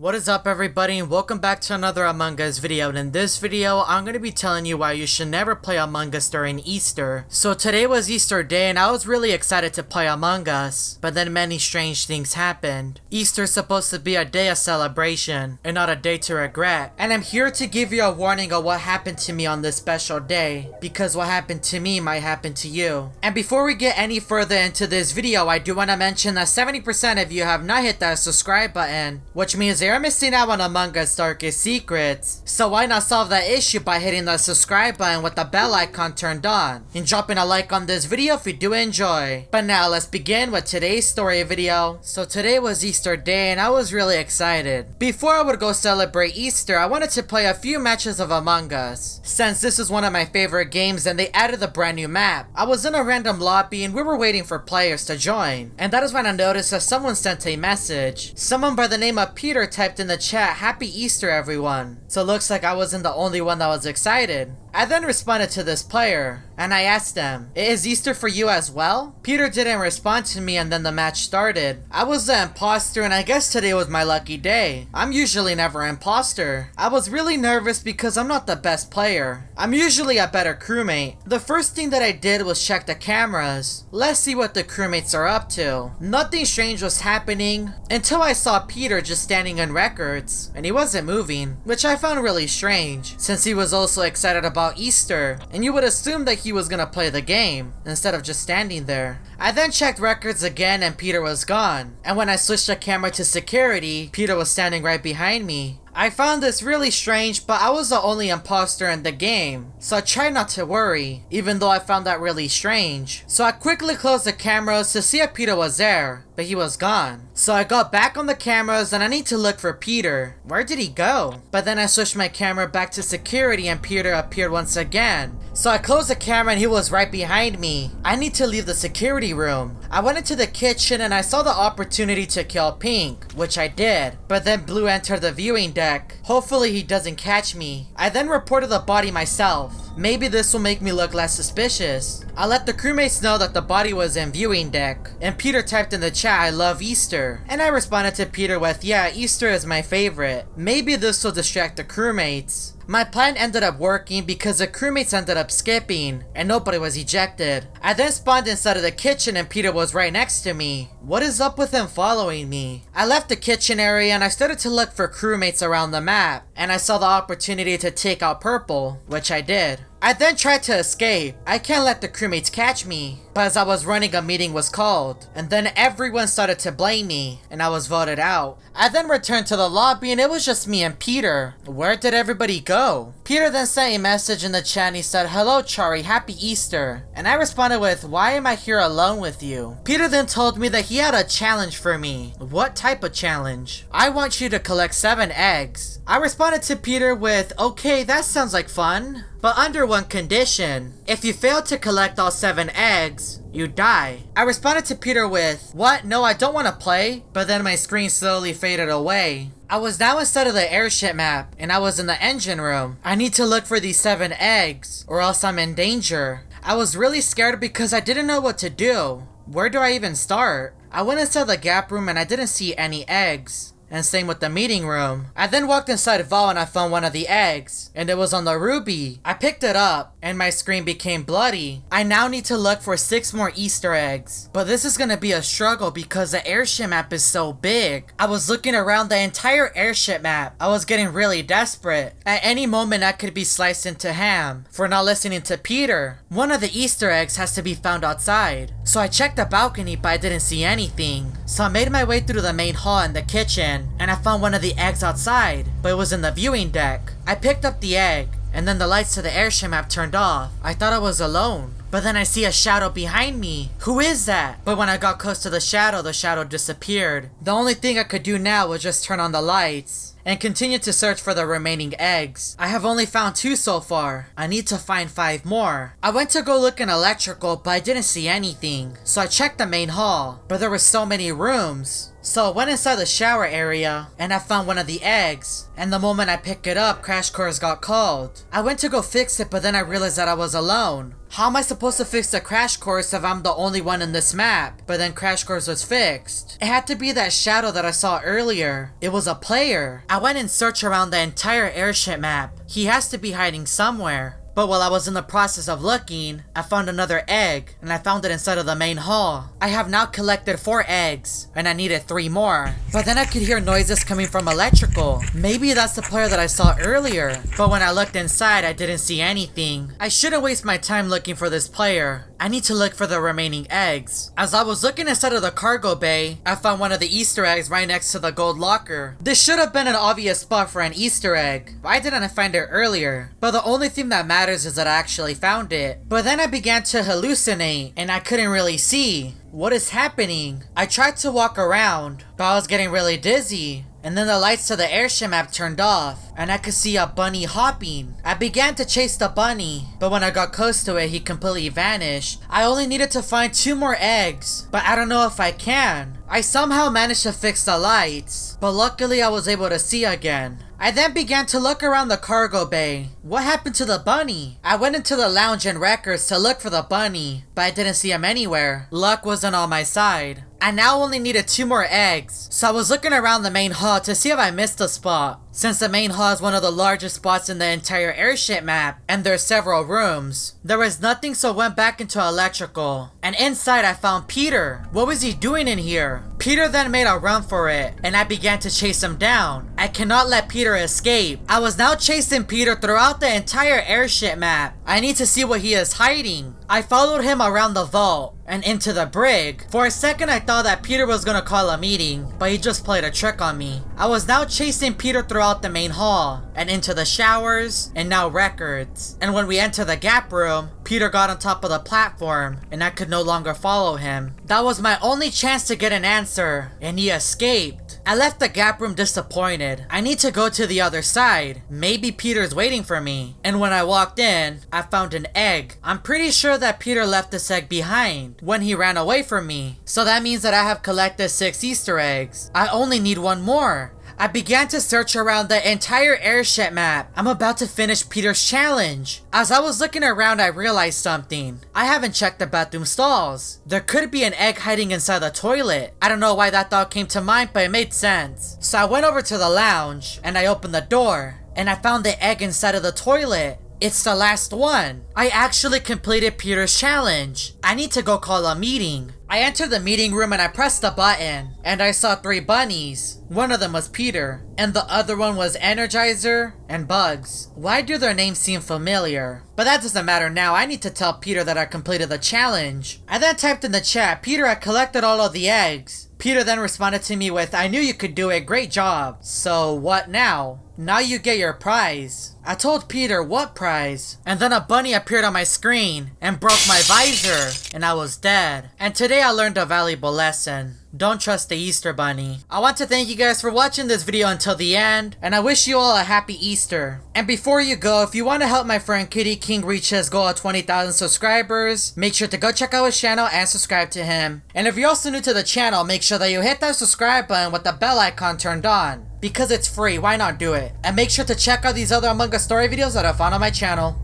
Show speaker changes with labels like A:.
A: What is up everybody and welcome back to another Among Us video, and in this video I'm going to be telling you why you should never play Among Us during Easter. So today was Easter day and I was really excited to play Among Us, but then many strange things happened. Easter is supposed to be a day of celebration and not a day to regret, and I'm here to give you a warning of what happened to me on this special day, because what happened to me might happen to you. And before we get any further into this video, I do want to mention that 70% of you have not hit that subscribe button, which means you're missing out on Among Us darkest secrets. So why not solve that issue by hitting the subscribe button with the bell icon turned on and dropping a like on this video if you do enjoy. But now let's begin with today's story video. So today was Easter day and I was really excited. Before I would go celebrate Easter, I wanted to play a few matches of Among Us, since this is one of my favorite games and they added a brand new map. I was in a random lobby and we were waiting for players to join, and that is when I noticed that someone sent a message. Someone by the name of Peter typed in the chat, "Happy Easter everyone." So it looks like I wasn't the only one that was excited. I then responded to this player, and I asked them, "Is Easter for you as well?" Peter didn't respond to me and then the match started. I was the imposter and I guess today was my lucky day. I'm usually never an imposter. I was really nervous because I'm not the best player. I'm usually a better crewmate. The first thing that I did was check the cameras. Let's see what the crewmates are up to. Nothing strange was happening until I saw Peter just standing in records, and he wasn't moving, which I found really strange since he was also excited about Easter, and you would assume that he was gonna play the game instead of just standing there. I then checked records again and Peter was gone, and when I switched the camera to security, Peter was standing right behind me. I found this really strange, but I was the only imposter in the game, so I tried not to worry, even though I found that really strange. So I quickly closed the cameras to see if Peter was there, but he was gone. So I got back on the cameras and I need to look for Peter. Where did he go? But then I switched my camera back to security and Peter appeared once again. So I closed the camera and he was right behind me. I need to leave the security room. I went into the kitchen and I saw the opportunity to kill Pink, which I did. But then Blue entered the viewing deck. Hopefully he doesn't catch me. I then reported the body myself. Maybe this will make me look less suspicious. I let the crewmates know that the body was in viewing deck, and Peter typed in the chat, "I love Easter." And I responded to Peter with, "Yeah, Easter is my favorite." Maybe this will distract the crewmates. My plan ended up working because the crewmates ended up skipping and nobody was ejected. I then spawned inside of the kitchen and Peter was right next to me. What is up with him following me? I left the kitchen area and I started to look for crewmates around the map, and I saw the opportunity to take out Purple, which I did. I then tried to escape. I can't let the crewmates catch me, but as I was running, a meeting was called, and then everyone started to blame me, and I was voted out. I then returned to the lobby and it was just me and Peter. Where did everybody go? Peter then sent a message in the chat and he said, "Hello Chari, happy Easter." And I responded with, "Why am I here alone with you?" Peter then told me that he had a challenge for me. What type of challenge? "I want you to collect 7 eggs. I responded to Peter with, "Okay, that sounds like fun, but under one condition. If you fail to collect all 7 eggs, you die." I responded to Peter with, "What? No, I don't want to play." But then my screen slowly faded away. I was now inside of the airship map, and I was in the engine room. I need to look for these 7 eggs, or else I'm in danger. I was really scared because I didn't know what to do. Where do I even start? I went inside the gap room and I didn't see any eggs. And same with the meeting room. I then walked inside Val and I found one of the eggs, and it was on the ruby. I picked it up and my screen became bloody. I now need to look for 6 more Easter eggs, but this is gonna be a struggle because the airship map is so big. I was looking around the entire airship map. I was getting really desperate. At any moment I could be sliced into ham for not listening to Peter. One of the Easter eggs has to be found outside. So I checked the balcony but I didn't see anything. So I made my way through the main hall and the kitchen, and I found one of the eggs outside, but it was in the viewing deck. I picked up the egg, and then the lights to the airship map turned off. I thought I was alone, but then I see a shadow behind me. Who is that? But when I got close to the shadow disappeared. The only thing I could do now was just turn on the lights and continue to search for the remaining eggs. I have only found 2 so far. I need to find 5 more. I went to go look in electrical, but I didn't see anything. So I checked the main hall, but there were so many rooms. So I went inside the shower area and I found one of the eggs. And the moment I picked it up, Crash Course got called. I went to go fix it, but then I realized that I was alone. How am I supposed to fix the Crash Course if I'm the only one in this map? But then Crash Course was fixed. It had to be that shadow that I saw earlier. It was a player. I went and searched around the entire airship map. He has to be hiding somewhere. But while I was in the process of looking, I found another egg, and I found it inside of the main hall. I have now collected 4 eggs, and I needed 3 more. But then I could hear noises coming from electrical. Maybe that's the player that I saw earlier. But when I looked inside, I didn't see anything. I shouldn't waste my time looking for this player. I need to look for the remaining eggs. As I was looking inside of the cargo bay, I found one of the Easter eggs right next to the gold locker. This should have been an obvious spot for an Easter egg. Why didn't I find it earlier? But the only thing that matters is that I actually found it. But then I began to hallucinate and I couldn't really see. What is happening? I tried to walk around, but I was getting really dizzy. And then the lights to the airship map turned off, and I could see a bunny hopping. I began to chase the bunny, but when I got close to it, he completely vanished. I only needed to find 2 more eggs, but I don't know if I can. I somehow managed to fix the lights, but luckily I was able to see again. I then began to look around the cargo bay. What happened to the bunny? I went into the lounge and records to look for the bunny, but I didn't see him anywhere. Luck wasn't on my side. I now only needed 2 more eggs, so I was looking around the main hall to see if I missed a spot. Since the main hall is one of the largest spots in the entire airship map, and there's several rooms, there was nothing, so I went back into electrical. And inside I found Peter. What was he doing in here? Peter then made a run for it, and I began to chase him down. I cannot let Peter escape. I was now chasing Peter throughout the entire airship map. I need to see what he is hiding. I followed him around the vault and into the brig. For a second I thought that Peter was gonna call a meeting, but he just played a trick on me. I was now chasing Peter throughout the main hall and into the showers and now records. And when we entered the gap room, Peter got on top of the platform and I could no longer follow him. That was my only chance to get an answer, and he escaped. I left the gap room disappointed. I need to go to the other side. Maybe Peter's waiting for me. And when I walked in, I found an egg. I'm pretty sure that Peter left this egg behind when he ran away from me. So that means that I have collected 6 Easter eggs. I only need 1 more. I began to search around the entire airship map. I'm about to finish Peter's challenge. As I was looking around, I realized something. I haven't checked the bathroom stalls. There could be an egg hiding inside the toilet. I don't know why that thought came to mind, but it made sense. So I went over to the lounge and I opened the door and I found the egg inside of the toilet. It's the last one. I actually completed Peter's challenge. I need to go call a meeting. I entered the meeting room and I pressed the button and I saw 3 bunnies. One of them was Peter and the other one was Energizer and Bugs. Why do their names seem familiar? But that doesn't matter now. I need to tell Peter that I completed the challenge. I then typed in the chat, "Peter, I collected all of the eggs." Peter then responded to me with, "I knew you could do it, great job." So what now? Now you get your prize. I told Peter, "What prize?" And then a bunny appeared on my screen and broke my visor and I was dead. And today I learned a valuable lesson. Don't trust the Easter Bunny. I want to thank you guys for watching this video until the end, and I wish you all a happy Easter. And before you go, if you want to help my friend Kitty King reach his goal of 20,000 subscribers, make sure to go check out his channel and subscribe to him. And if you're also new to the channel, make sure that you hit that subscribe button with the bell icon turned on. Because it's free, why not do it? And make sure to check out these other Among Us story videos that I found on my channel.